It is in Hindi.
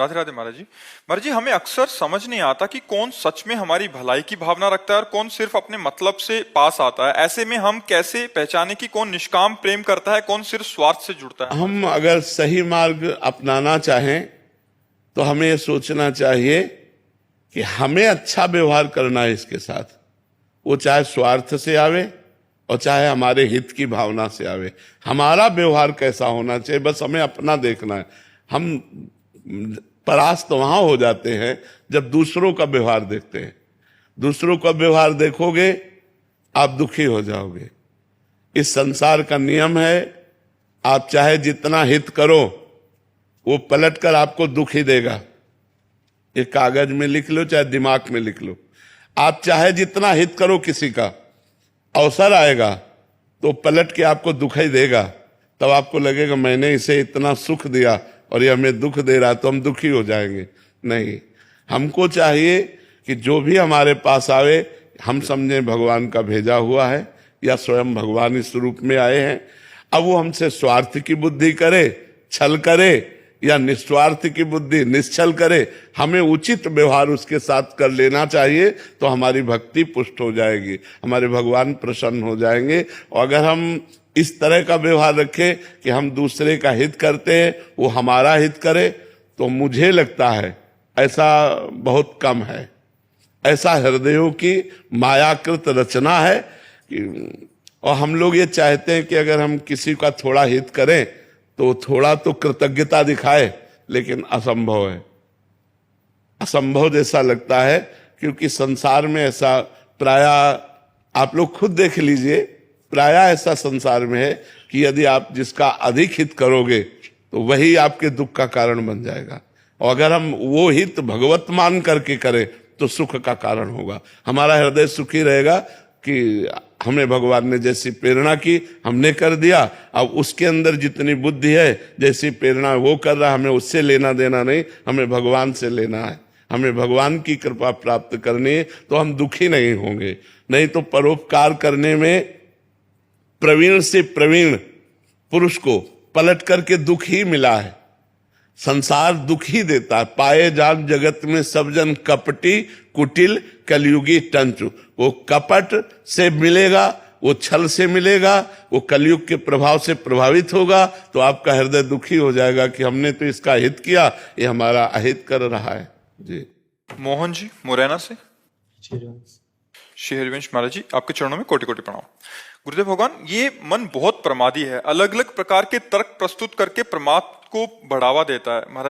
राधे राधे महाराज जी। महाराज जी, हमें अक्सर समझ नहीं आता कि कौन सच में हमारी भलाई की भावना रखता है और कौन सिर्फ अपने मतलब से पास आता है। ऐसे में हम कैसे पहचाने कि कौन निष्काम प्रेम करता है, कौन सिर्फ स्वार्थ से जुड़ता है? हम अगर सही मार्ग अपनाना चाहें तो हमें ये सोचना चाहिए कि हमें अच्छा व्यवहार करना है इसके साथ, वो चाहे स्वार्थ से आवे और चाहे हमारे हित की भावना से आवे। हमारा व्यवहार कैसा होना चाहिए, बस हमें अपना देखना है। हम परास्त वहां हो जाते हैं जब दूसरों का व्यवहार देखते हैं। दूसरों का व्यवहार देखोगे आप दुखी हो जाओगे। इस संसार का नियम है, आप चाहे जितना हित करो वो पलटकर आपको दुख ही देगा। ये कागज में लिख लो चाहे दिमाग में लिख लो, आप चाहे जितना हित करो किसी का, अवसर आएगा तो पलट के आपको दुख ही देगा। तब आपको लगेगा मैंने इसे इतना सुख दिया और ये हमें दुख दे रहा है, तो हम दुखी हो जाएंगे। नहीं, हमको चाहिए कि जो भी हमारे पास आवे हम समझें भगवान का भेजा हुआ है या स्वयं भगवान इस रूप में आए हैं। अब वो हमसे स्वार्थ की बुद्धि करे, छल करे, या निस्वार्थ की बुद्धि निश्चल करे, हमें उचित व्यवहार उसके साथ कर लेना चाहिए। तो हमारी भक्ति पुष्ट हो जाएगी, हमारे भगवान प्रसन्न हो जाएंगे। और अगर हम इस तरह का व्यवहार रखें कि हम दूसरे का हित करते हैं, वो हमारा हित करे, तो मुझे लगता है ऐसा बहुत कम है। ऐसा हृदयों की मायाकृत रचना है कि, और हम लोग ये चाहते हैं कि अगर हम किसी का थोड़ा हित करें तो थोड़ा तो कृतज्ञता दिखाए, लेकिन असंभव है। असंभव जैसा लगता है, क्योंकि संसार में ऐसा प्रायः आप लोग खुद देख लीजिए, प्रायः ऐसा संसार में है कि यदि आप जिसका अधिक हित करोगे तो वही आपके दुख का कारण बन जाएगा। और अगर हम वो हित भगवत मान करके करें तो सुख का कारण होगा। हमारा हृदय सुखी रहेगा कि हमें भगवान ने जैसी प्रेरणा की हमने कर दिया। अब उसके अंदर जितनी बुद्धि है, जैसी प्रेरणा वो कर रहा है, हमें उससे लेना देना नहीं, हमें भगवान से लेना है। हमें भगवान की कृपा प्राप्त करनी है तो हम दुखी नहीं होंगे। नहीं तो परोपकार करने में प्रवीण से प्रवीण पुरुष को पलट करके दुख ही मिला है। संसार दुख ही देता है। पाए जान जगत में सब जन कपटी कुटिल कलयुगी टंचु। वो कपट से मिलेगा, वो छल से मिलेगा, वो कलयुग के प्रभाव से प्रभावित होगा, तो आपका हृदय दुखी हो जाएगा कि हमने तो इसका हित किया, ये हमारा अहित कर रहा है। जी मोहन जी मुरैना से। श्री हरिवंश महाराज जी, आपके चरणों में कोटि कोटि प्रणाम। गुरुदेव भगवान, ये मन बहुत प्रमादी है, अलग अलग प्रकार के तर्क प्रस्तुत करके परमात्मा को बढ़ावा देता है। महाराज